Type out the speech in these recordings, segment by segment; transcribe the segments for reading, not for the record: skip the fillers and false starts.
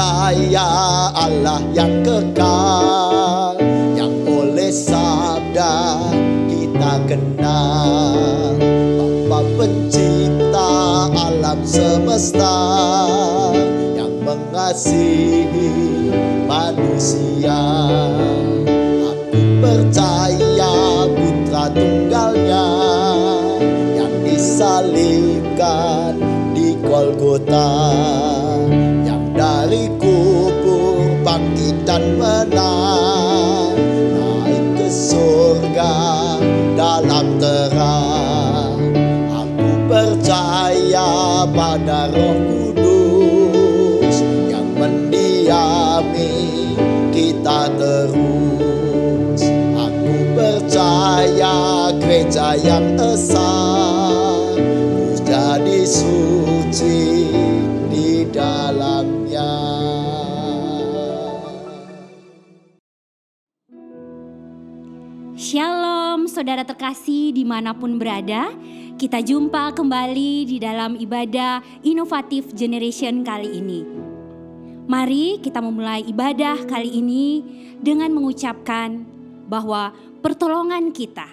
percaya Allah yang kekal, yang oleh sabda kita kenal. Bapa pencipta alam semesta, yang mengasihi manusia. Aku percaya putra tunggalnya yang disalibkan di Golgota, yang dari kubur bangkit dan menang, naik ke surga dalam terang. Aku percaya pada Roh Kudus yang mendiami kita terus. Aku percaya gereja yang esa, ku jadi suci di dalamnya. Shalom saudara terkasih dimanapun berada. Kita jumpa kembali di dalam ibadah Inovatif Generation kali ini. Mari kita memulai ibadah kali ini dengan mengucapkan bahwa pertolongan kita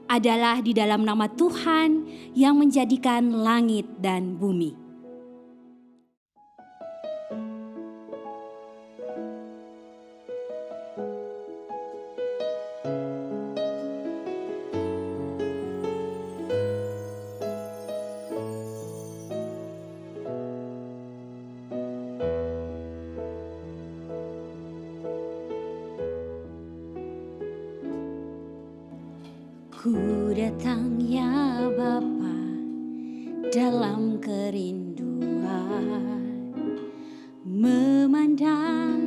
adalah di dalam nama Tuhan yang menjadikan langit dan bumi. Ku datang ya Bapa dalam kerinduan, memandang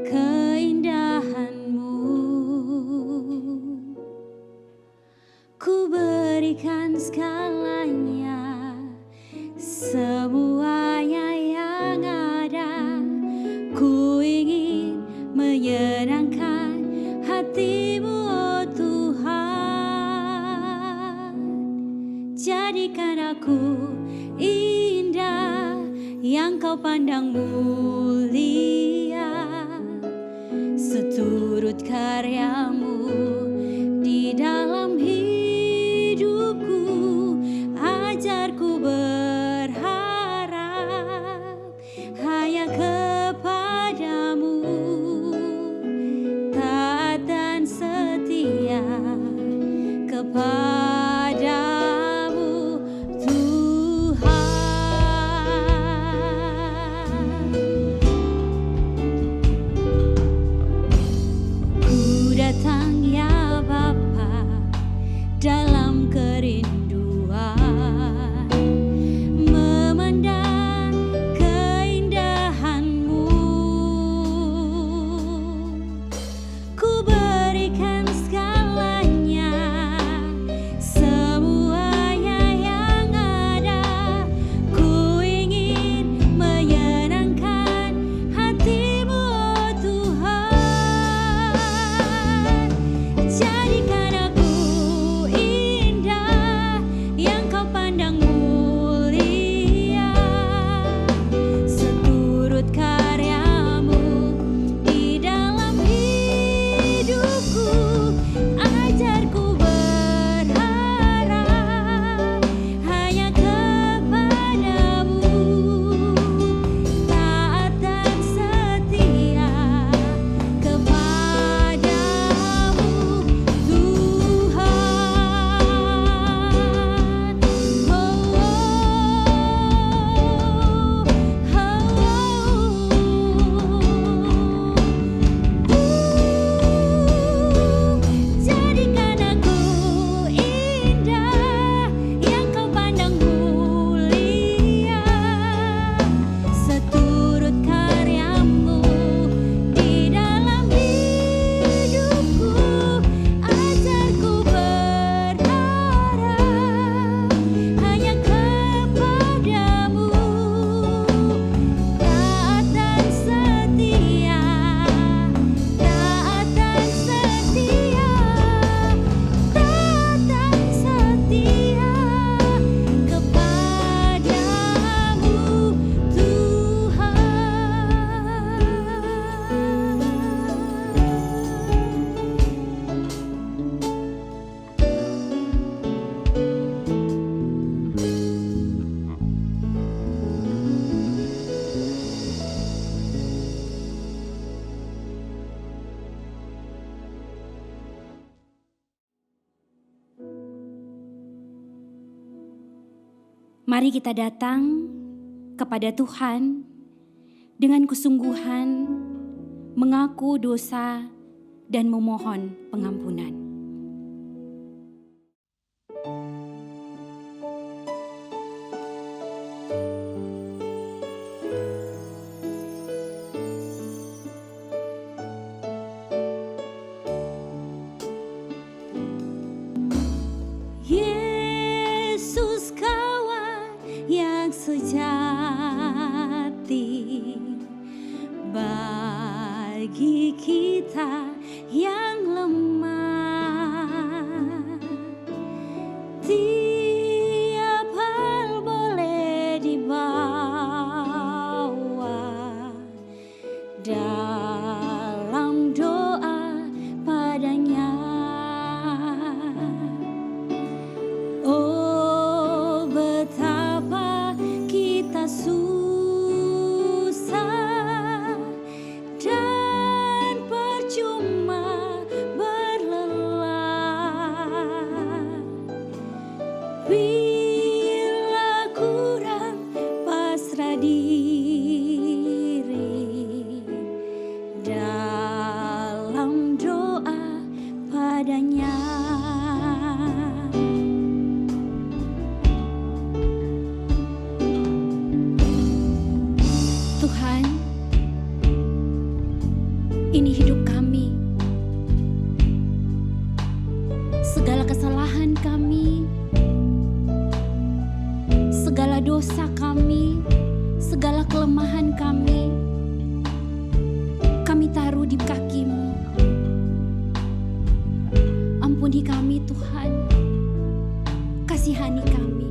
keindahan-Mu. Ku berikan segalanya, semuanya yang ada. Ku ingin menyenangkan hati-Mu, oh Tuhan. Jadikan aku indah yang Kau pandang mulia, seturut karya-Mu di dalam hidupku. Ajarku berharap hanya kepada-Mu, taat dan setia kepada datang Mari kita datang kepada Tuhan dengan kesungguhan, mengaku dosa dan memohon pengampunan. Yesus kawan yang sejati bagi kita yang lemah. Tiap hal boleh dibawa dalam doa padanya. Oh, betapa kita susah dan percuma berlelah bila kurang pasrah diri dalam doa padanya. Tuhan, ini hidup kami. Segala kesalahan kami, segala dosa kami, segala kelemahan kami taruh di kaki-Mu. Ampuni kami Tuhan, kasihani kami.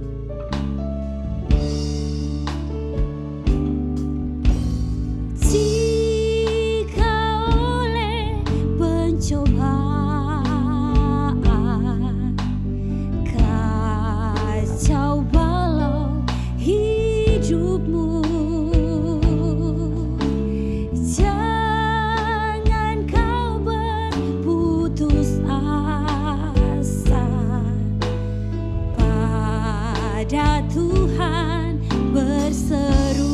Jika oleh pencobaan kacau balau hidupmu, jangan kau berputus asa, pada Tuhan berseru.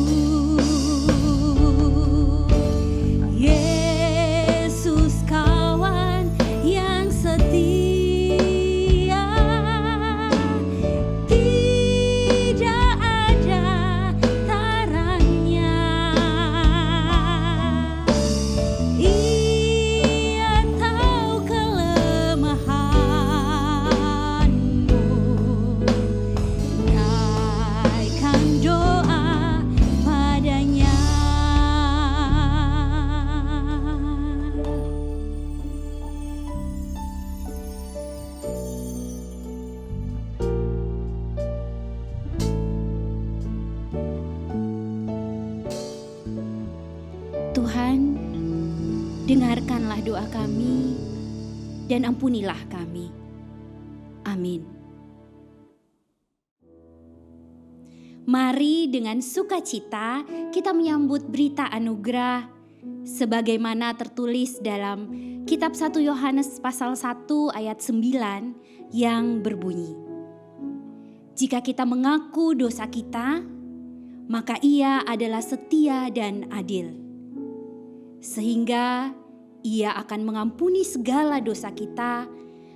Yesus kawan yang setia, tidak ada taranya. Ia tahu kelemahanmu, naikkan doa padanya. Tuhan, dengarkanlah doa kami dan ampunilah kami. Amin. Mari dengan sukacita kita menyambut berita anugerah sebagaimana tertulis dalam kitab 1 Yohanes pasal 1 ayat 9 yang berbunyi, jika kita mengaku dosa kita, maka Ia adalah setia dan adil, sehingga Ia akan mengampuni segala dosa kita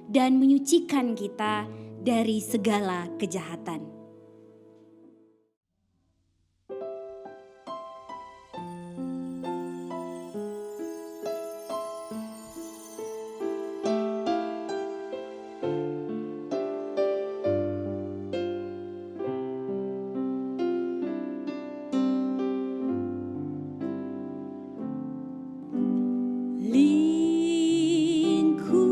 dan menyucikan kita dari segala kejahatan. Lingkupiku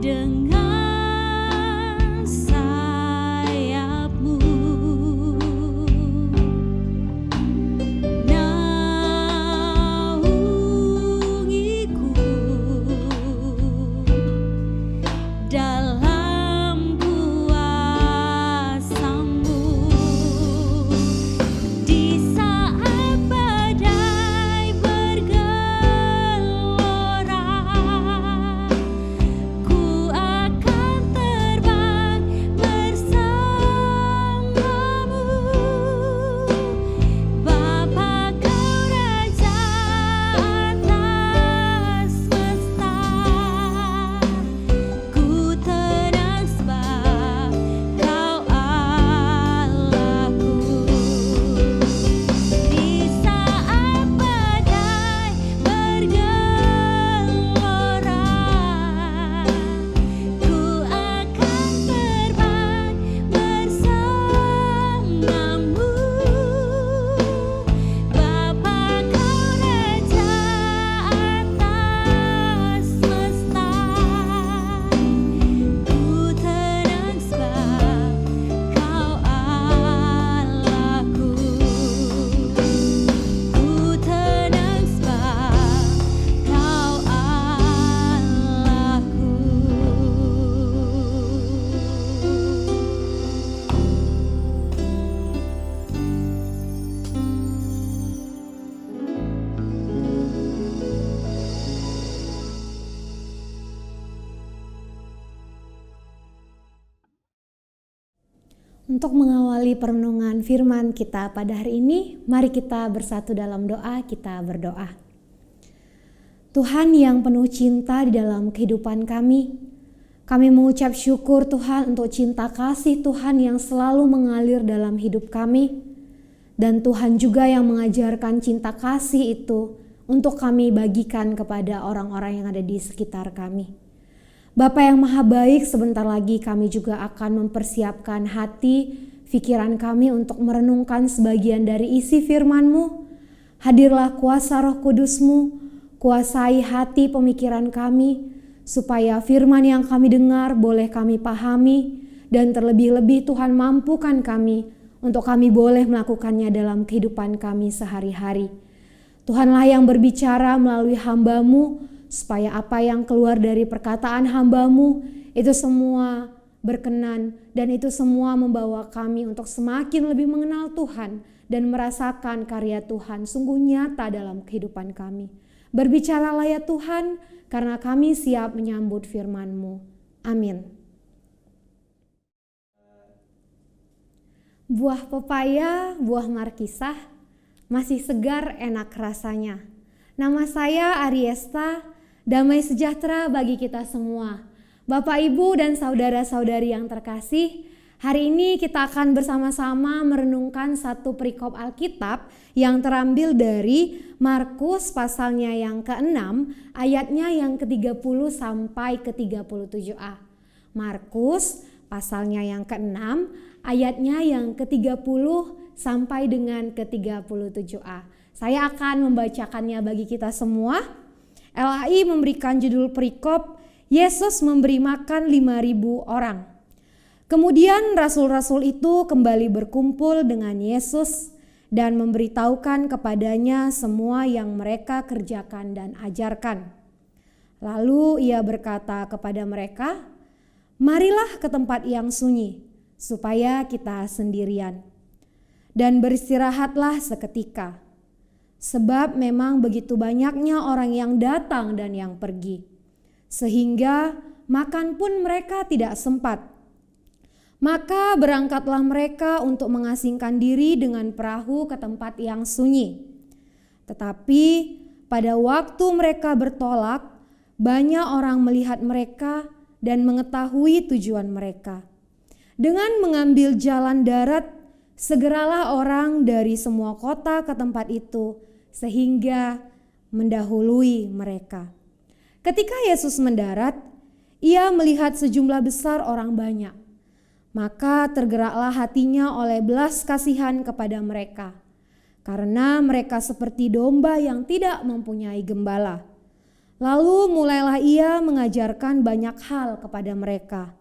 dengan sayap-Mu. Naungiku dalam kuasa-Mu. Di saat badai bergelora, ku akan terbang bersama-Mu. Bapa, Kau Raja atas semesta, ku tenang sebab Kau Allahku. Di saat badai bergelora, ku akan terbang bersama-Mu. Bapa, Kau Raja atas semesta, ku tenang sebab Kau Allahku. Ku tenang sebab Kau Untuk mengawali perenungan firman kita pada hari ini, mari kita bersatu dalam doa, kita berdoa. Tuhan yang penuh cinta di dalam kehidupan kami mengucap syukur Tuhan untuk cinta kasih Tuhan yang selalu mengalir dalam hidup kami. Dan Tuhan juga yang mengajarkan cinta kasih itu untuk kami bagikan kepada orang-orang yang ada di sekitar kami. Bapa yang maha baik, sebentar lagi kami juga akan mempersiapkan hati, pikiran kami untuk merenungkan sebagian dari isi firman-Mu. Hadirlah kuasa Roh Kudus-Mu, kuasai hati pemikiran kami, supaya firman yang kami dengar boleh kami pahami, dan terlebih-lebih Tuhan mampukan kami untuk kami boleh melakukannya dalam kehidupan kami sehari-hari. Tuhanlah yang berbicara melalui hamba-Mu, supaya apa yang keluar dari perkataan hamba-Mu itu semua berkenan, dan itu semua membawa kami untuk semakin lebih mengenal Tuhan dan merasakan karya Tuhan sungguh nyata dalam kehidupan kami. Berbicaralah ya Tuhan, karena kami siap menyambut firman-Mu. Amin. Buah pepaya, buah markisah, masih segar enak rasanya. Nama saya Ariesta. Damai sejahtera bagi kita semua. Bapak, Ibu, dan saudara-saudari yang terkasih, hari ini kita akan bersama-sama merenungkan satu perikop Alkitab yang terambil dari Markus pasalnya yang ke-6, ayatnya yang ke-30 sampai ke-37a. Markus pasalnya yang ke-6, ayatnya yang ke-30 sampai dengan ke-37a. Saya akan membacakannya bagi kita semua. LAI memberikan judul perikop, Yesus memberi makan 5.000 orang. Kemudian rasul-rasul itu kembali berkumpul dengan Yesus dan memberitahukan kepadanya semua yang mereka kerjakan dan ajarkan. Lalu ia berkata kepada mereka, "Marilah ke tempat yang sunyi, supaya kita sendirian. Dan beristirahatlah seketika. Sebab memang begitu banyaknya orang yang datang dan yang pergi, sehingga makan pun mereka tidak sempat. Maka berangkatlah mereka untuk mengasingkan diri dengan perahu ke tempat yang sunyi. Tetapi pada waktu mereka bertolak, banyak orang melihat mereka dan mengetahui tujuan mereka. Dengan mengambil jalan darat, segeralah orang dari semua kota ke tempat itu, sehingga mendahului mereka. Ketika Yesus mendarat, ia melihat sejumlah besar orang banyak. Maka tergeraklah hatinya oleh belas kasihan kepada mereka, karena mereka seperti domba yang tidak mempunyai gembala. Lalu mulailah ia mengajarkan banyak hal kepada mereka.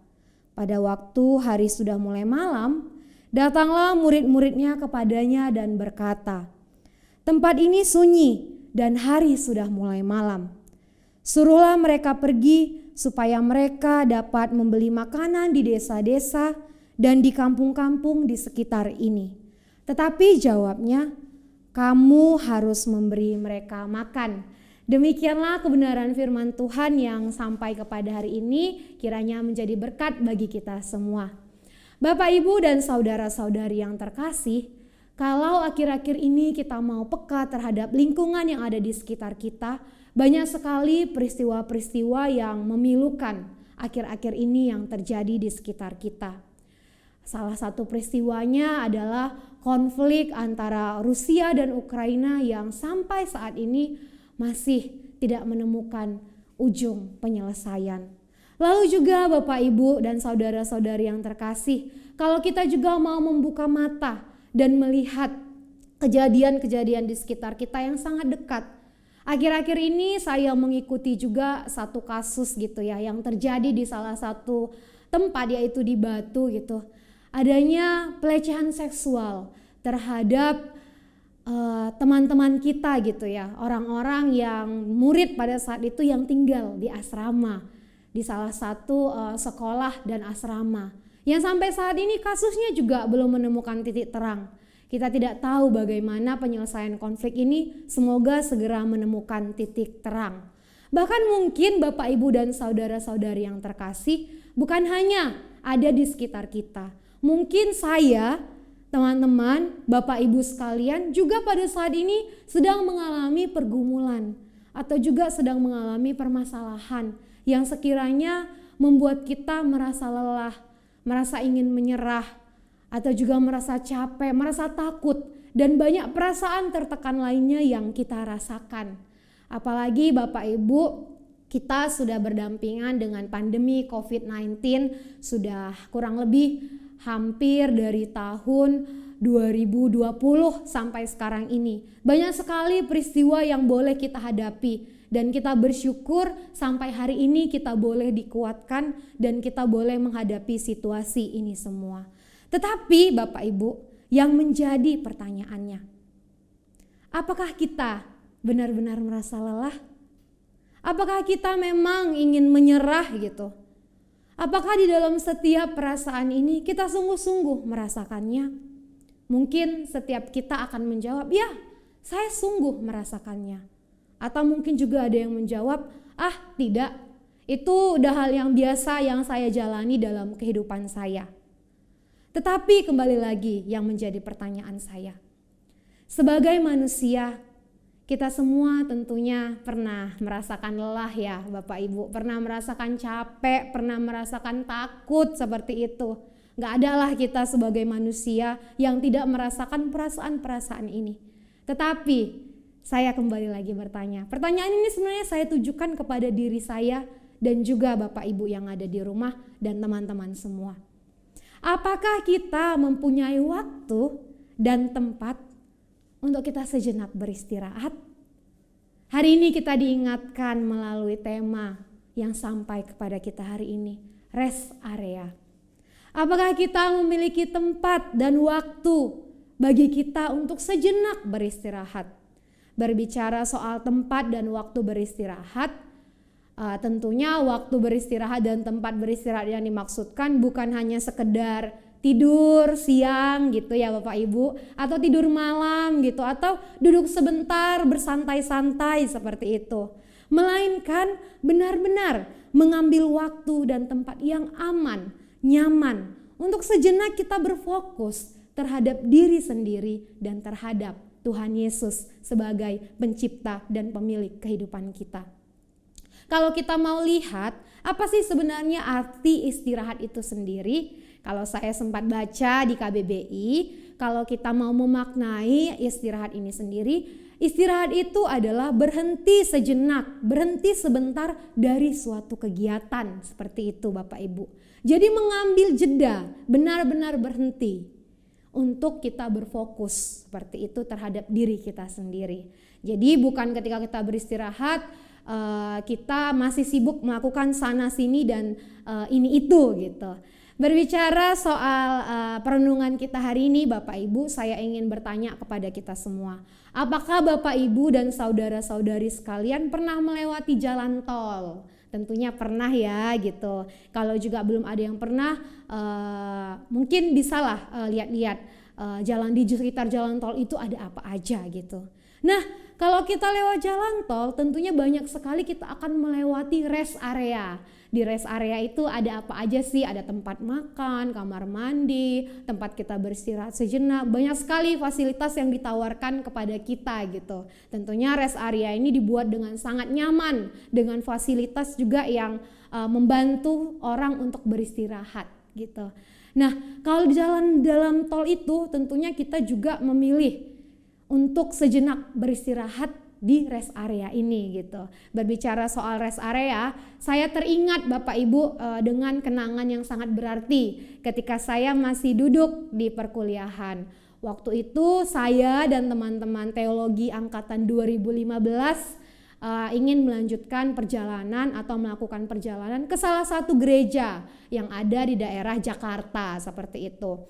Pada waktu hari sudah mulai malam, datanglah murid-muridnya kepadanya dan berkata, "Tempat ini sunyi dan hari sudah mulai malam. Suruhlah mereka pergi supaya mereka dapat membeli makanan di desa-desa dan di kampung-kampung di sekitar ini." Tetapi jawabnya, "Kamu harus memberi mereka makan." Demikianlah kebenaran firman Tuhan yang sampai kepada hari ini, kiranya menjadi berkat bagi kita semua. Bapak, Ibu, dan saudara-saudari yang terkasih, kalau akhir-akhir ini kita mau peka terhadap lingkungan yang ada di sekitar kita, banyak sekali peristiwa-peristiwa yang memilukan akhir-akhir ini yang terjadi di sekitar kita. Salah satu peristiwanya adalah konflik antara Rusia dan Ukraina yang sampai saat ini masih tidak menemukan ujung penyelesaian. Lalu juga Bapak, Ibu, dan saudara-saudari yang terkasih, kalau kita juga mau membuka mata dan melihat kejadian-kejadian di sekitar kita yang sangat dekat. Akhir-akhir ini saya mengikuti juga satu kasus gitu ya, yang terjadi di salah satu tempat, yaitu di Batu gitu. Adanya pelecehan seksual terhadap teman-teman kita gitu ya, orang-orang yang murid pada saat itu yang tinggal di asrama, di salah satu sekolah dan asrama, yang sampai saat ini kasusnya juga belum menemukan titik terang. Kita tidak tahu bagaimana penyelesaian konflik ini, semoga segera menemukan titik terang. Bahkan mungkin Bapak, Ibu, dan saudara-saudari yang terkasih bukan hanya ada di sekitar kita, mungkin saya, teman-teman, Bapak Ibu sekalian juga pada saat ini sedang mengalami pergumulan atau juga sedang mengalami permasalahan yang sekiranya membuat kita merasa lelah, merasa ingin menyerah, atau juga merasa capek, merasa takut, dan banyak perasaan tertekan lainnya yang kita rasakan. Apalagi Bapak Ibu, kita sudah berdampingan dengan pandemi COVID-19 sudah kurang lebih hampir dari tahun 2020 sampai sekarang ini. Banyak sekali peristiwa yang boleh kita hadapi dan kita bersyukur sampai hari ini kita boleh dikuatkan dan kita boleh menghadapi situasi ini semua. Tetapi Bapak, Ibu, yang menjadi pertanyaannya, apakah kita benar-benar merasa lelah? Apakah kita memang ingin menyerah gitu? Apakah di dalam setiap perasaan ini kita sungguh-sungguh merasakannya? Mungkin setiap kita akan menjawab, ya, saya sungguh merasakannya. Atau mungkin juga ada yang menjawab, tidak, itu udah hal yang biasa yang saya jalani dalam kehidupan saya. Tetapi kembali lagi yang menjadi pertanyaan saya, sebagai manusia, kita semua tentunya pernah merasakan lelah ya Bapak Ibu, pernah merasakan capek, pernah merasakan takut seperti itu. Gak adalah kita sebagai manusia yang tidak merasakan perasaan-perasaan ini. Tetapi saya kembali lagi bertanya, pertanyaan ini sebenarnya saya tujukan kepada diri saya dan juga Bapak Ibu yang ada di rumah dan teman-teman semua. Apakah kita mempunyai waktu dan tempat untuk kita sejenak beristirahat? Hari ini kita diingatkan melalui tema yang sampai kepada kita hari ini, rest area. Apakah kita memiliki tempat dan waktu bagi kita untuk sejenak beristirahat? Berbicara soal tempat dan waktu beristirahat, tentunya waktu beristirahat dan tempat beristirahat yang dimaksudkan bukan hanya sekedar tidur siang gitu ya Bapak Ibu, atau tidur malam gitu, atau duduk sebentar bersantai-santai seperti itu. Melainkan benar-benar mengambil waktu dan tempat yang aman, nyaman untuk sejenak kita berfokus terhadap diri sendiri dan terhadap Tuhan Yesus sebagai pencipta dan pemilik kehidupan kita. Kalau kita mau lihat apa sih sebenarnya arti istirahat itu sendiri, kalau saya sempat baca di KBBI, kalau kita mau memaknai istirahat ini sendiri, istirahat itu adalah berhenti sejenak, berhenti sebentar dari suatu kegiatan, seperti itu Bapak Ibu. Jadi mengambil jeda, benar-benar berhenti untuk kita berfokus seperti itu terhadap diri kita sendiri. Jadi bukan ketika kita beristirahat kita masih sibuk melakukan sana sini dan ini itu gitu. Berbicara soal perenungan kita hari ini Bapak Ibu, saya ingin bertanya kepada kita semua. Apakah Bapak Ibu dan saudara-saudari sekalian pernah melewati jalan tol? Tentunya pernah ya gitu. Kalau juga belum ada yang pernah, mungkin bisalah lihat-lihat jalan di sekitar jalan tol itu ada apa aja gitu. Nah, kalau kita lewat jalan tol, tentunya banyak sekali kita akan melewati rest area. Di rest area itu ada apa aja sih? Ada tempat makan, kamar mandi, tempat kita beristirahat sejenak. Banyak sekali fasilitas yang ditawarkan kepada kita gitu. Tentunya rest area ini dibuat dengan sangat nyaman, dengan fasilitas juga yang membantu orang untuk beristirahat gitu. Nah, kalau di jalan dalam tol itu tentunya kita juga memilih untuk sejenak beristirahat di rest area ini gitu. Berbicara soal rest area, saya teringat Bapak Ibu dengan kenangan yang sangat berarti ketika saya masih duduk di perkuliahan. Waktu itu saya dan teman-teman teologi angkatan 2015 ingin melanjutkan perjalanan atau melakukan perjalanan ke salah satu gereja yang ada di daerah Jakarta seperti itu.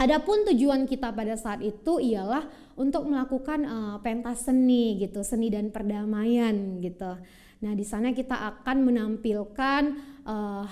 Adapun tujuan kita pada saat itu ialah untuk melakukan pentas seni gitu, seni dan perdamaian gitu. Nah, di sana kita akan menampilkan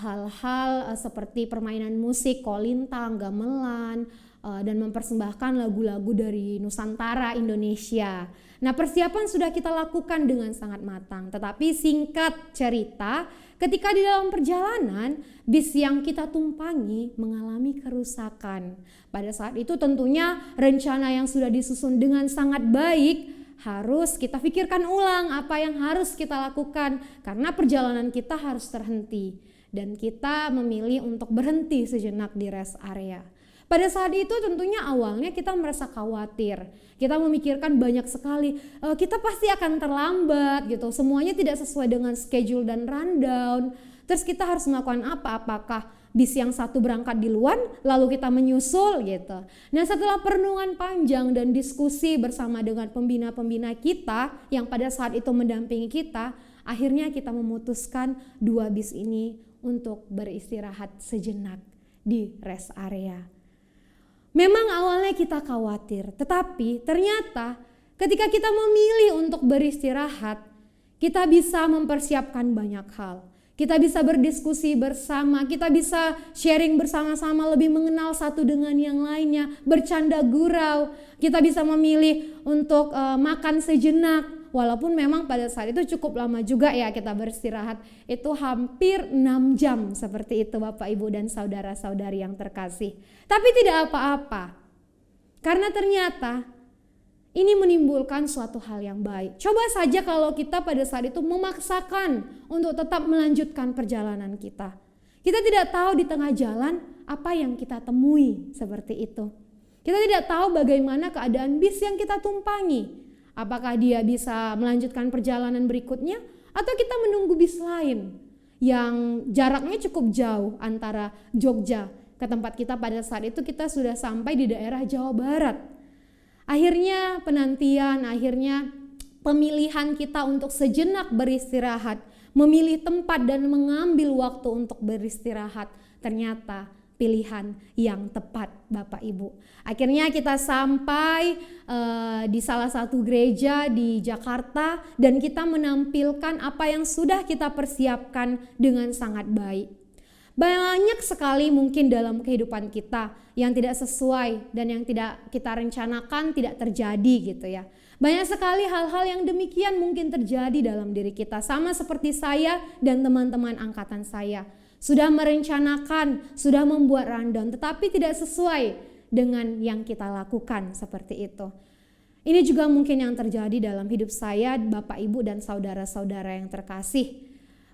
hal-hal seperti permainan musik, kolintang, gamelan, dan mempersembahkan lagu-lagu dari Nusantara Indonesia. Nah, persiapan sudah kita lakukan dengan sangat matang. Tetapi singkat cerita, ketika di dalam perjalanan, bis yang kita tumpangi mengalami kerusakan. Pada saat itu tentunya rencana yang sudah disusun dengan sangat baik harus kita pikirkan ulang apa yang harus kita lakukan karena perjalanan kita harus terhenti. Dan kita memilih untuk berhenti sejenak di rest area. Pada saat itu tentunya awalnya kita merasa khawatir, kita memikirkan banyak sekali, kita pasti akan terlambat gitu, semuanya tidak sesuai dengan schedule dan rundown. Terus kita harus melakukan apa? Apakah bis yang satu berangkat duluan lalu kita menyusul gitu. Nah, setelah perenungan panjang dan diskusi bersama dengan pembina-pembina kita yang pada saat itu mendampingi kita, akhirnya kita memutuskan 2 bis ini untuk beristirahat sejenak di rest area. Memang awalnya kita khawatir, tetapi ternyata ketika kita memilih untuk beristirahat, kita bisa mempersiapkan banyak hal. Kita bisa berdiskusi bersama, kita bisa sharing bersama-sama, lebih mengenal satu dengan yang lainnya, bercanda gurau. Kita bisa memilih untuk makan sejenak. Walaupun memang pada saat itu cukup lama juga ya kita beristirahat. Itu hampir 6 jam seperti itu Bapak Ibu dan saudara-saudari yang terkasih. Tapi tidak apa-apa. Karena ternyata ini menimbulkan suatu hal yang baik. Coba saja kalau kita pada saat itu memaksakan untuk tetap melanjutkan perjalanan kita. Kita tidak tahu di tengah jalan apa yang kita temui seperti itu. Kita tidak tahu bagaimana keadaan bis yang kita tumpangi. Apakah dia bisa melanjutkan perjalanan berikutnya atau kita menunggu bis lain yang jaraknya cukup jauh antara Jogja ke tempat kita pada saat itu kita sudah sampai di daerah Jawa Barat. Akhirnya penantian, akhirnya pemilihan kita untuk sejenak beristirahat, memilih tempat dan mengambil waktu untuk beristirahat ternyata pilihan yang tepat Bapak Ibu. Akhirnya kita sampai di salah satu gereja di Jakarta dan kita menampilkan apa yang sudah kita persiapkan dengan sangat baik. Banyak sekali mungkin dalam kehidupan kita yang tidak sesuai dan yang tidak kita rencanakan tidak terjadi gitu ya. Banyak sekali hal-hal yang demikian mungkin terjadi dalam diri kita, sama seperti saya dan teman-teman angkatan saya. Sudah merencanakan, sudah membuat rundown, tetapi tidak sesuai dengan yang kita lakukan seperti itu. Ini juga mungkin yang terjadi dalam hidup saya, Bapak Ibu dan saudara-saudara yang terkasih.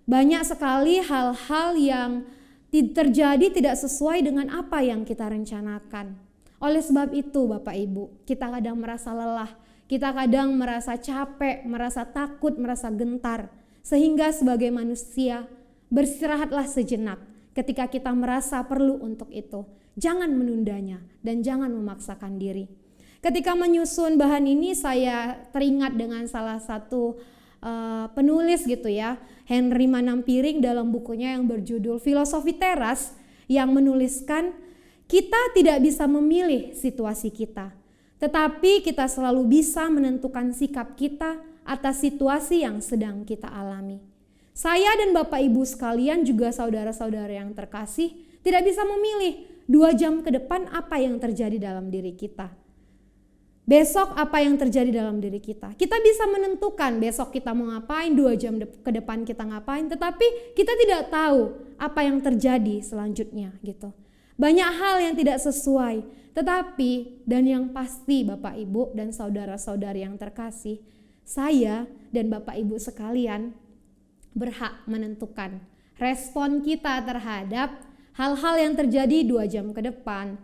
Banyak sekali hal-hal yang terjadi tidak sesuai dengan apa yang kita rencanakan. Oleh sebab itu Bapak Ibu, kita kadang merasa lelah, kita kadang merasa capek, merasa takut, merasa gentar. Sehingga sebagai manusia, beristirahatlah sejenak ketika kita merasa perlu untuk itu. Jangan menundanya dan jangan memaksakan diri. Ketika menyusun bahan ini saya teringat dengan salah satu penulis gitu ya, Henry Manampiring dalam bukunya yang berjudul Filosofi Teras, yang menuliskan kita tidak bisa memilih situasi kita, tetapi kita selalu bisa menentukan sikap kita atas situasi yang sedang kita alami. Saya dan Bapak Ibu sekalian juga saudara-saudara yang terkasih tidak bisa memilih 2 jam ke depan apa yang terjadi dalam diri kita. Besok apa yang terjadi dalam diri kita. Kita bisa menentukan besok kita mau ngapain, 2 jam ke depan kita ngapain, tetapi kita tidak tahu apa yang terjadi selanjutnya gitu. Banyak hal yang tidak sesuai, tetapi dan yang pasti Bapak Ibu dan saudara-saudari yang terkasih, saya dan Bapak Ibu sekalian berhak menentukan respon kita terhadap hal-hal yang terjadi 2 jam ke depan,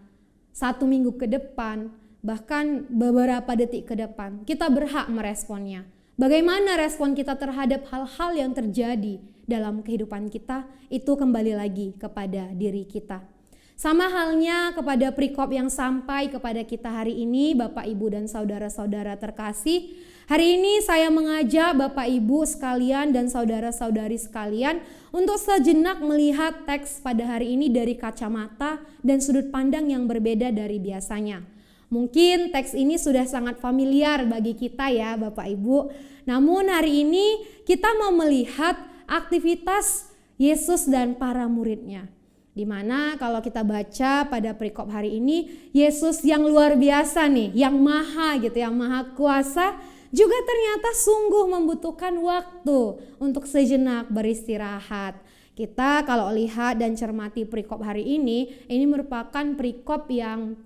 1 minggu ke depan, bahkan beberapa detik ke depan. Kita berhak meresponnya. Bagaimana respon kita terhadap hal-hal yang terjadi dalam kehidupan kita, itu kembali lagi kepada diri kita. Sama halnya kepada perikop yang sampai kepada kita hari ini, Bapak Ibu dan saudara-saudara terkasih. Hari ini saya mengajak Bapak Ibu sekalian dan saudara-saudari sekalian untuk sejenak melihat teks pada hari ini dari kacamata dan sudut pandang yang berbeda dari biasanya. Mungkin teks ini sudah sangat familiar bagi kita ya Bapak Ibu. Namun hari ini kita mau melihat aktivitas Yesus dan para muridnya. Dimana kalau kita baca pada perikop hari ini, Yesus yang luar biasa nih, yang maha gitu, yang maha kuasa, juga ternyata sungguh membutuhkan waktu untuk sejenak beristirahat. Kita kalau lihat dan cermati perikop hari ini merupakan perikop yang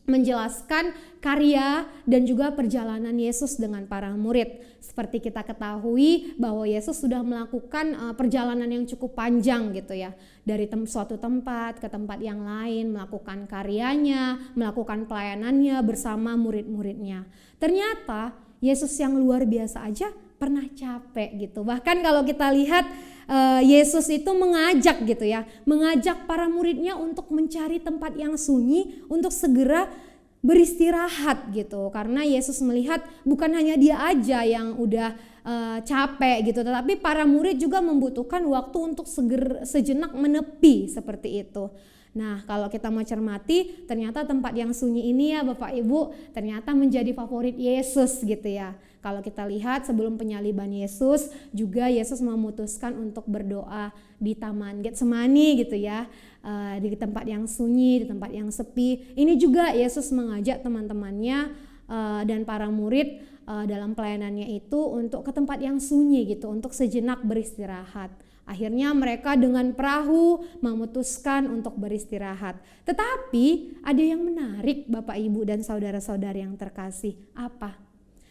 menjelaskan karya dan juga perjalanan Yesus dengan para murid. Seperti kita ketahui bahwa Yesus sudah melakukan perjalanan yang cukup panjang gitu ya. Dari suatu tempat ke tempat yang lain, melakukan karyanya, melakukan pelayanannya bersama murid-muridnya. Ternyata Yesus yang luar biasa aja pernah capek gitu. Bahkan kalau kita lihat Yesus itu mengajak gitu ya, mengajak para muridnya untuk mencari tempat yang sunyi untuk segera beristirahat gitu. Karena Yesus melihat bukan hanya dia aja yang udah capek gitu, tetapi para murid juga membutuhkan waktu untuk sejenak menepi seperti itu. Nah, kalau kita mau cermati, ternyata tempat yang sunyi ini ya Bapak Ibu ternyata menjadi favorit Yesus gitu ya. Kalau kita lihat sebelum penyaliban Yesus, juga Yesus memutuskan untuk berdoa di Taman Getsemani gitu ya, di tempat yang sunyi, di tempat yang sepi. Ini juga Yesus mengajak teman-temannya dan para murid dalam pelayanannya itu untuk ke tempat yang sunyi gitu, untuk sejenak beristirahat. Akhirnya mereka dengan perahu memutuskan untuk beristirahat. Tetapi ada yang menarik Bapak Ibu dan saudara-saudari yang terkasih. Apa?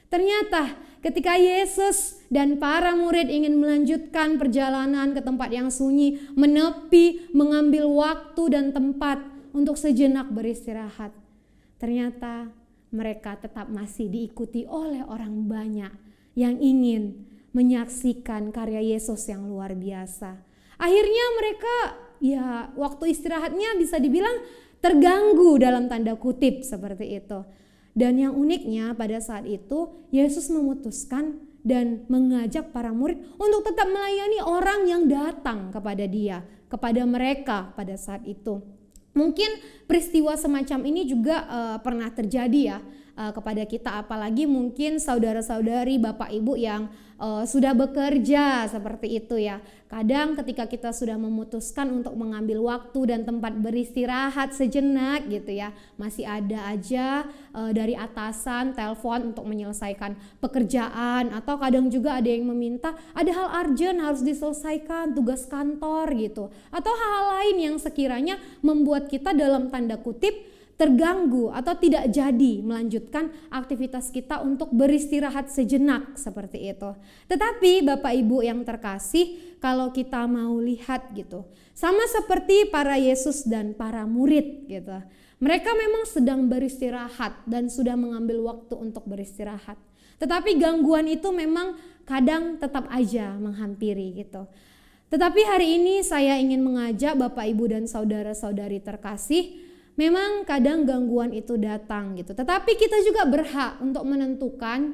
Ternyata ketika Yesus dan para murid ingin melanjutkan perjalanan ke tempat yang sunyi, menepi, mengambil waktu dan tempat untuk sejenak beristirahat, ternyata mereka tetap masih diikuti oleh orang banyak yang ingin menyaksikan karya Yesus yang luar biasa. Akhirnya mereka ya waktu istirahatnya bisa dibilang terganggu dalam tanda kutip seperti itu. Dan yang uniknya pada saat itu Yesus memutuskan dan mengajak para murid untuk tetap melayani orang yang datang kepada dia, kepada mereka pada saat itu. Mungkin peristiwa semacam ini juga pernah terjadi ya kepada kita, apalagi mungkin saudara-saudari Bapak Ibu yang sudah bekerja seperti itu ya. Kadang ketika kita sudah memutuskan untuk mengambil waktu dan tempat beristirahat sejenak gitu ya, masih ada aja dari atasan telepon untuk menyelesaikan pekerjaan, atau kadang juga ada yang meminta ada hal urgent harus diselesaikan, tugas kantor gitu, atau hal-hal lain yang sekiranya membuat kita dalam tanda kutip terganggu atau tidak jadi melanjutkan aktivitas kita untuk beristirahat sejenak seperti itu. Tetapi Bapak Ibu yang terkasih, kalau kita mau lihat gitu, sama seperti para Yesus dan para murid gitu, mereka memang sedang beristirahat dan sudah mengambil waktu untuk beristirahat. Tetapi gangguan itu memang kadang tetap aja menghampiri gitu. Tetapi hari ini saya ingin mengajak Bapak Ibu dan saudara-saudari terkasih, memang kadang gangguan itu datang gitu, tetapi kita juga berhak untuk menentukan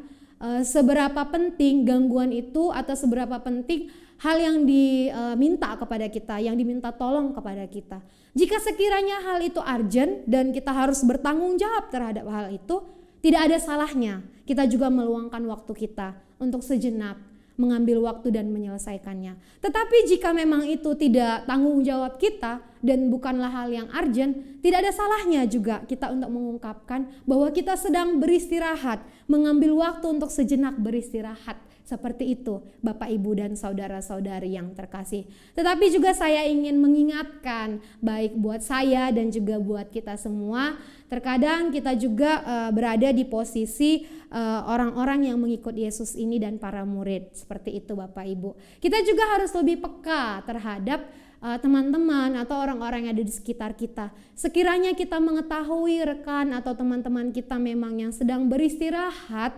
seberapa penting gangguan itu atau seberapa penting hal yang diminta kepada kita, yang diminta tolong kepada kita. Jika sekiranya hal itu urgent dan kita harus bertanggung jawab terhadap hal itu, tidak ada salahnya kita juga meluangkan waktu kita untuk sejenak mengambil waktu dan menyelesaikannya. Tetapi jika memang itu tidak tanggung jawab kita dan bukanlah hal yang urgent, tidak ada salahnya juga kita untuk mengungkapkan bahwa kita sedang beristirahat, mengambil waktu untuk sejenak beristirahat. Seperti itu Bapak Ibu dan saudara-saudari yang terkasih. Tetapi juga saya ingin mengingatkan baik buat saya dan juga buat kita semua, terkadang kita juga berada di posisi orang-orang yang mengikut Yesus ini dan para murid. Seperti itu Bapak Ibu. Kita juga harus lebih peka terhadap teman-teman atau orang-orang yang ada di sekitar kita. Sekiranya kita mengetahui rekan atau teman-teman kita memang yang sedang beristirahat,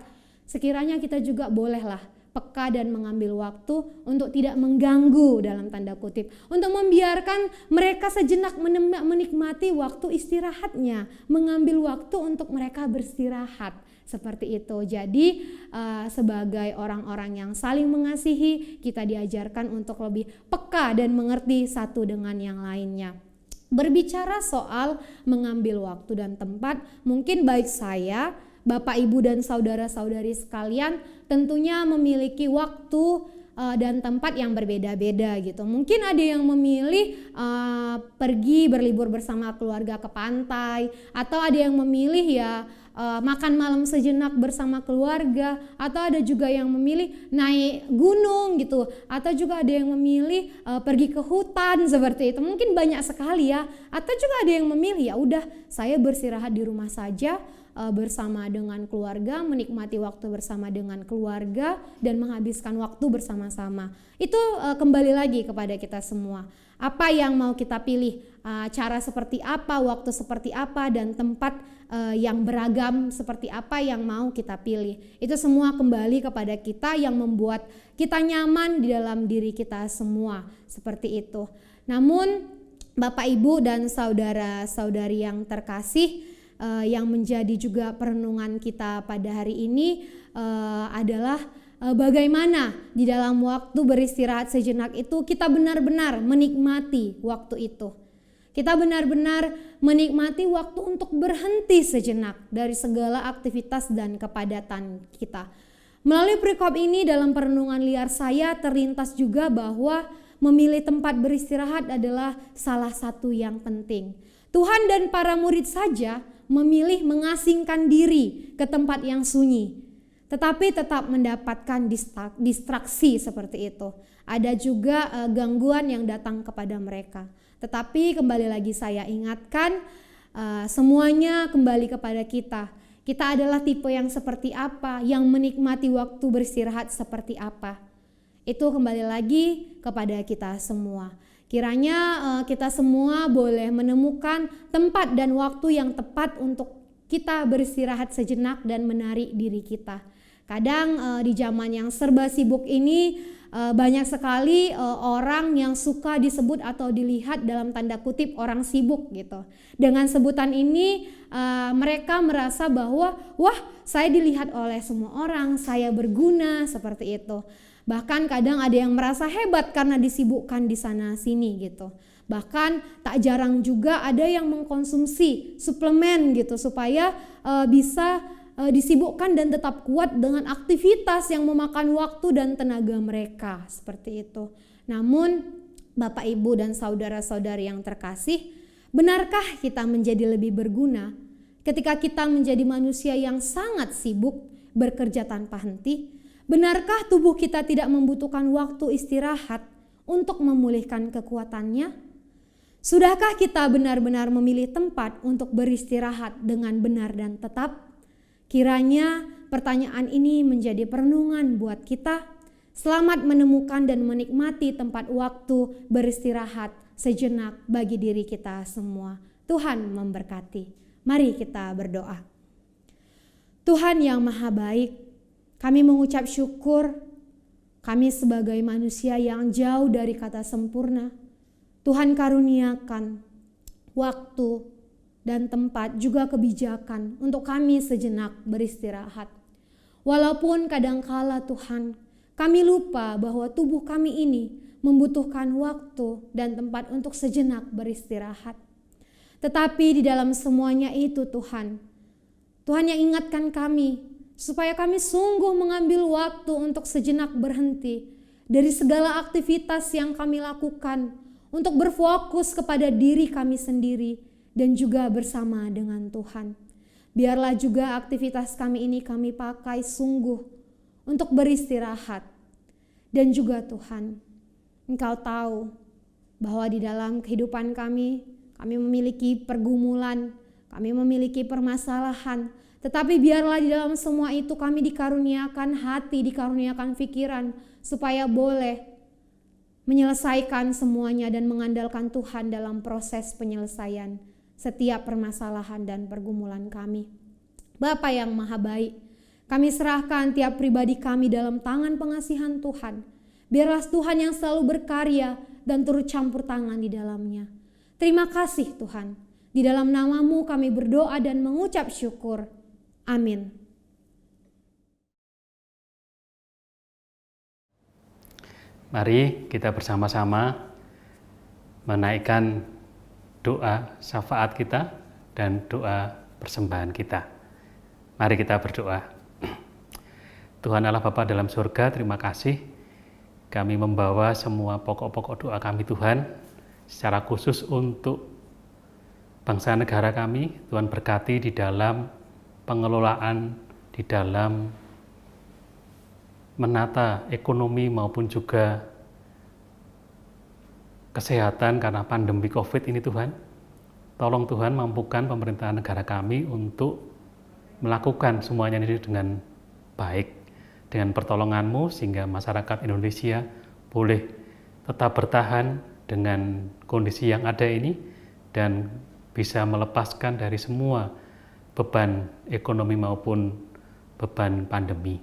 sekiranya kita juga bolehlah peka dan mengambil waktu untuk tidak mengganggu dalam tanda kutip, untuk membiarkan mereka sejenak menikmati waktu istirahatnya, mengambil waktu untuk mereka beristirahat. Seperti itu. Jadi sebagai orang-orang yang saling mengasihi, kita diajarkan untuk lebih peka dan mengerti satu dengan yang lainnya. Berbicara soal mengambil waktu dan tempat, mungkin baik saya, Bapak, Ibu, dan saudara-saudari sekalian tentunya memiliki waktu dan tempat yang berbeda-beda gitu. Mungkin ada yang memilih pergi berlibur bersama keluarga ke pantai, atau ada yang memilih makan malam sejenak bersama keluarga, atau ada juga yang memilih naik gunung gitu, atau juga ada yang memilih pergi ke hutan seperti itu. Mungkin banyak sekali ya. Atau juga ada yang memilih ya udah saya beristirahat di rumah saja bersama dengan keluarga, menikmati waktu bersama dengan keluarga dan menghabiskan waktu bersama-sama. Itu kembali lagi kepada kita semua. Apa yang mau kita pilih, cara seperti apa, waktu seperti apa, dan tempat yang beragam seperti apa yang mau kita pilih. Itu semua kembali kepada kita yang membuat kita nyaman di dalam diri kita semua. Seperti itu. Namun Bapak, Ibu, dan saudara-saudari yang terkasih, yang menjadi juga perenungan kita pada hari ini adalah bagaimana di dalam waktu beristirahat sejenak itu kita benar-benar menikmati waktu itu. Kita benar-benar menikmati waktu untuk berhenti sejenak dari segala aktivitas dan kepadatan kita. Melalui perikop ini dalam perenungan liar saya terlintas juga bahwa memilih tempat beristirahat adalah salah satu yang penting. Tuhan dan para murid saja memilih mengasingkan diri ke tempat yang sunyi, tetapi tetap mendapatkan distraksi seperti itu. Ada juga gangguan yang datang kepada mereka. Tetapi kembali lagi saya ingatkan, semuanya kembali kepada kita. Kita adalah tipe yang seperti apa, yang menikmati waktu beristirahat seperti apa. Itu kembali lagi kepada kita semua. Kiranya kita semua boleh menemukan tempat dan waktu yang tepat untuk kita beristirahat sejenak dan menarik diri kita. Kadang di zaman yang serba sibuk ini banyak sekali orang yang suka disebut atau dilihat dalam tanda kutip orang sibuk gitu. Dengan sebutan ini mereka merasa bahwa wah, saya dilihat oleh semua orang, saya berguna seperti itu. Bahkan kadang ada yang merasa hebat karena disibukkan di sana sini gitu. Bahkan tak jarang juga ada yang mengkonsumsi suplemen gitu supaya bisa disibukkan dan tetap kuat dengan aktivitas yang memakan waktu dan tenaga mereka seperti itu. Namun Bapak, Ibu, dan saudara-saudari yang terkasih, benarkah kita menjadi lebih berguna ketika kita menjadi manusia yang sangat sibuk bekerja tanpa henti? Benarkah tubuh kita tidak membutuhkan waktu istirahat untuk memulihkan kekuatannya? Sudahkah kita benar-benar memilih tempat untuk beristirahat dengan benar dan tetap? Kiranya pertanyaan ini menjadi perenungan buat kita. Selamat menemukan dan menikmati tempat waktu beristirahat sejenak bagi diri kita semua. Tuhan memberkati. Mari kita berdoa. Tuhan yang Maha Baik, kami mengucap syukur, kami sebagai manusia yang jauh dari kata sempurna, Tuhan karuniakan waktu dan tempat juga kebijakan untuk kami sejenak beristirahat. Walaupun kadangkala Tuhan, kami lupa bahwa tubuh kami ini membutuhkan waktu dan tempat untuk sejenak beristirahat. Tetapi di dalam semuanya itu Tuhan yang ingatkan kami supaya kami sungguh mengambil waktu untuk sejenak berhenti dari segala aktivitas yang kami lakukan untuk berfokus kepada diri kami sendiri dan juga bersama dengan Tuhan. Biarlah juga aktivitas kami ini kami pakai sungguh untuk beristirahat. Dan juga Tuhan, Engkau tahu bahwa di dalam kehidupan kami memiliki pergumulan, kami memiliki permasalahan. Tetapi biarlah di dalam semua itu kami dikaruniakan hati, dikaruniakan pikiran, supaya boleh menyelesaikan semuanya dan mengandalkan Tuhan dalam proses penyelesaian setiap permasalahan dan pergumulan kami. Bapa yang Maha Baik, kami serahkan tiap pribadi kami dalam tangan pengasihan Tuhan. Biarlah Tuhan yang selalu berkarya dan turut campur tangan di dalamnya. Terima kasih Tuhan. Di dalam nama-Mu kami berdoa dan mengucap syukur. Amin. Mari kita bersama-sama menaikkan doa syafaat kita dan doa persembahan kita. Mari kita berdoa. Tuhan Allah Bapa dalam surga, terima kasih kami membawa semua pokok-pokok doa kami Tuhan, secara khusus untuk bangsa negara kami. Tuhan berkati di dalam pengelolaan, di dalam menata ekonomi maupun juga kesehatan karena pandemi COVID ini Tuhan. Tolong Tuhan mampukan pemerintahan negara kami untuk melakukan semuanya ini dengan baik, dengan pertolongan-Mu sehingga masyarakat Indonesia boleh tetap bertahan dengan kondisi yang ada ini dan bisa melepaskan dari semua beban ekonomi maupun beban pandemi.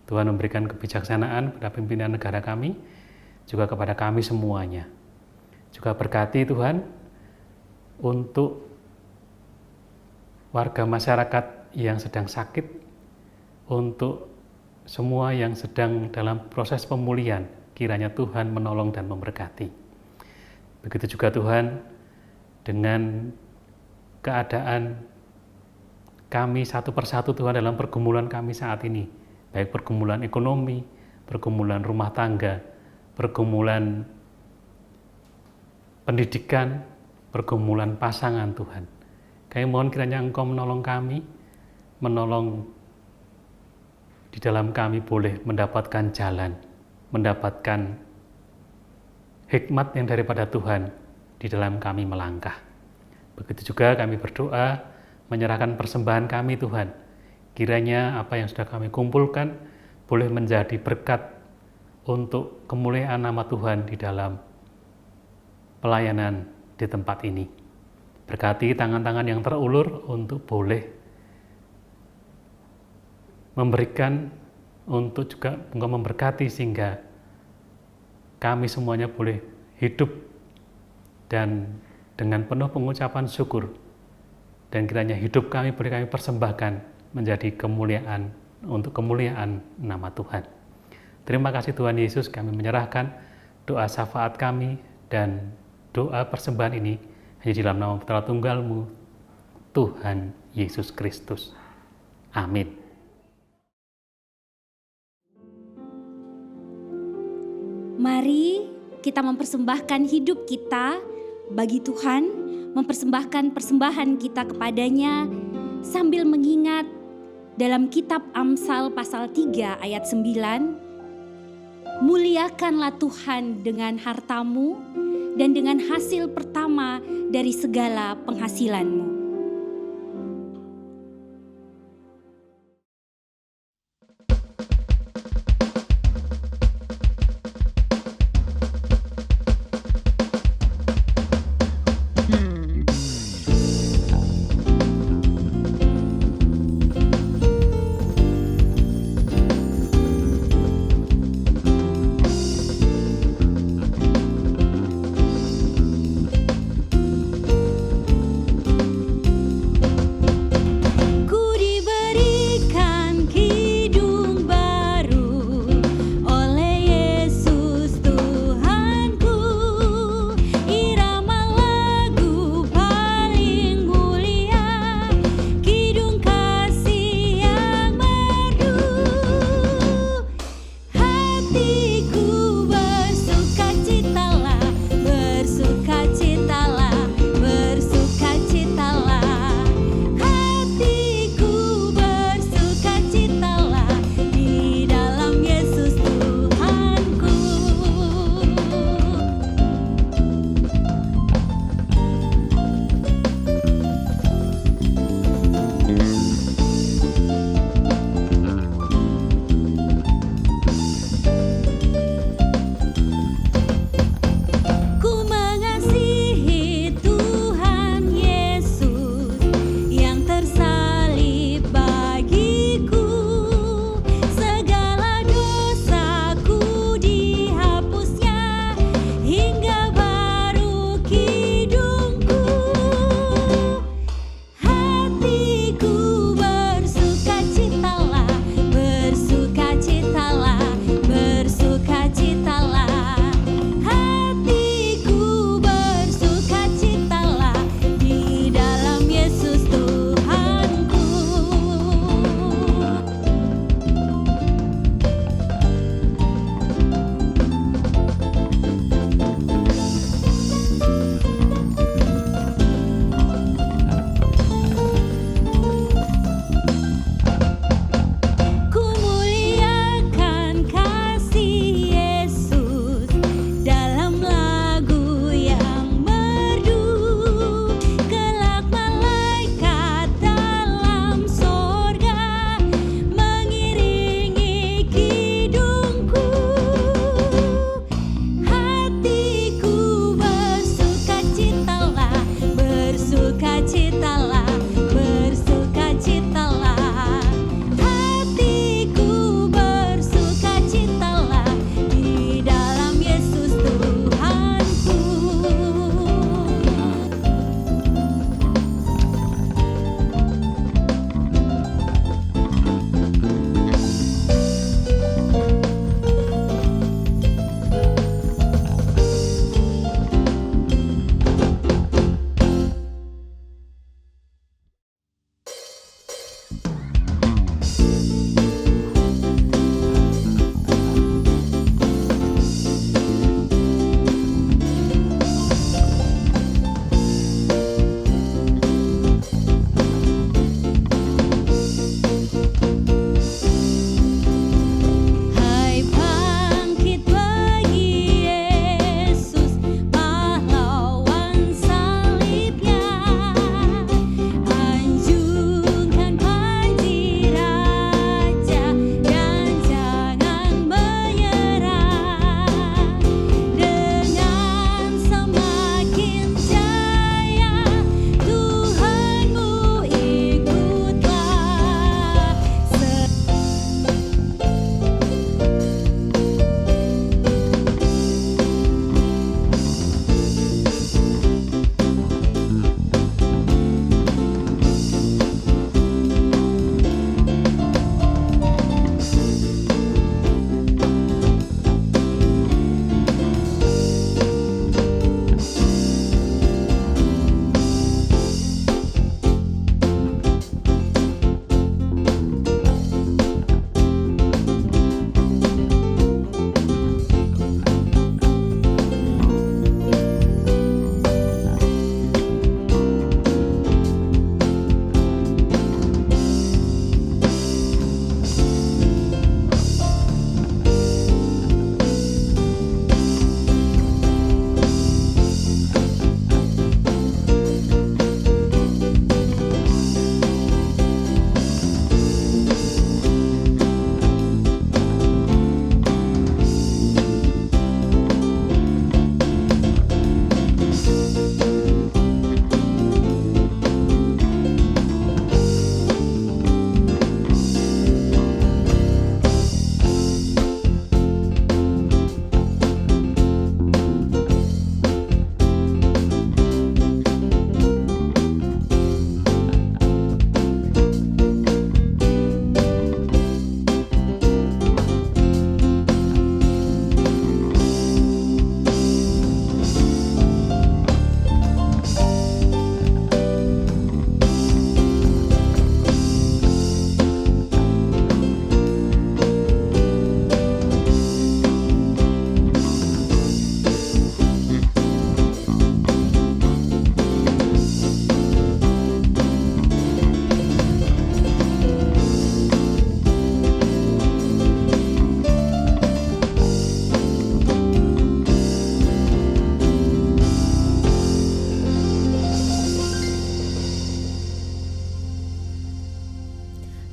Tuhan memberikan kebijaksanaan pada pimpinan negara kami, juga kepada kami semuanya. Juga berkati Tuhan untuk warga masyarakat yang sedang sakit, untuk semua yang sedang dalam proses pemulihan, kiranya Tuhan menolong dan memberkati. Begitu juga Tuhan dengan keadaan kami satu persatu Tuhan dalam pergumulan kami saat ini, baik pergumulan ekonomi, pergumulan rumah tangga, pergumulan pendidikan, pergumulan pasangan Tuhan. Kami mohon kiranya Engkau menolong kami, menolong di dalam kami boleh mendapatkan jalan, mendapatkan hikmat yang daripada Tuhan di dalam kami melangkah. Begitu juga kami berdoa, menyerahkan persembahan kami Tuhan. Kiranya apa yang sudah kami kumpulkan boleh menjadi berkat untuk kemuliaan nama Tuhan di dalam pelayanan di tempat ini. Berkati tangan-tangan yang terulur untuk boleh memberikan, untuk juga Engkau memberkati sehingga kami semuanya boleh hidup dan dengan penuh pengucapan syukur, dan kiranya hidup kami boleh kami persembahkan menjadi kemuliaan, untuk kemuliaan nama Tuhan. Terima kasih Tuhan Yesus, kami menyerahkan doa syafaat kami dan doa persembahan ini hanya di dalam nama Putra Tunggal-Mu, Tuhan Yesus Kristus. Amin. Mari kita mempersembahkan hidup kita bagi Tuhan, mempersembahkan persembahan kita kepadanya sambil mengingat dalam kitab Amsal pasal 3 ayat 9, muliakanlah Tuhan dengan hartamu dan dengan hasil pertama dari segala penghasilanmu.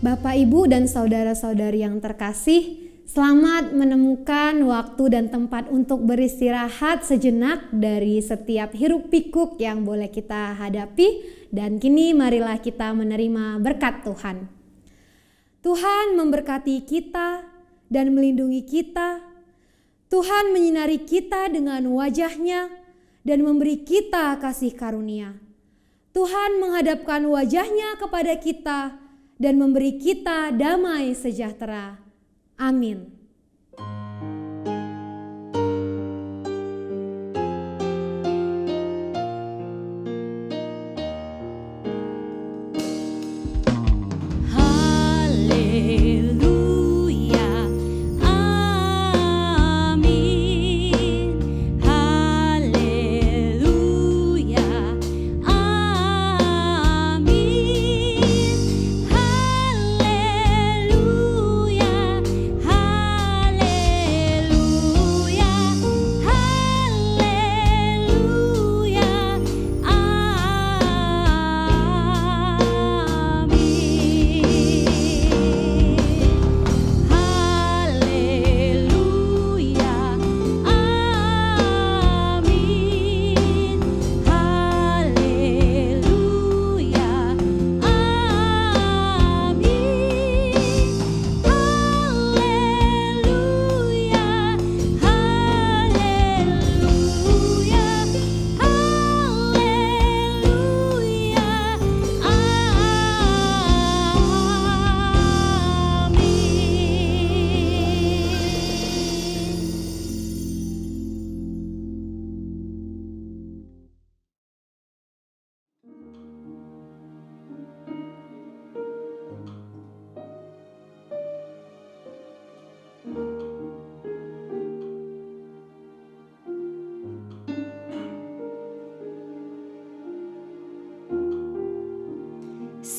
Bapak, Ibu, dan saudara-saudari yang terkasih, selamat menemukan waktu dan tempat untuk beristirahat sejenak dari setiap hiruk pikuk yang boleh kita hadapi. Dan kini marilah kita menerima berkat Tuhan. Tuhan memberkati kita dan melindungi kita. Tuhan menyinari kita dengan wajah-Nya dan memberi kita kasih karunia. Tuhan menghadapkan wajah-Nya kepada kita dan memberi kita damai sejahtera. Amin.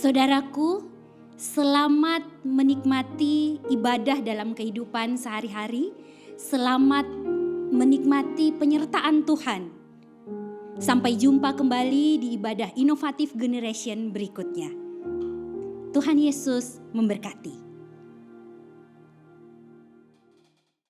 Saudaraku, selamat menikmati ibadah dalam kehidupan sehari-hari. Selamat menikmati penyertaan Tuhan. Sampai jumpa kembali di ibadah inovatif generation berikutnya. Tuhan Yesus memberkati.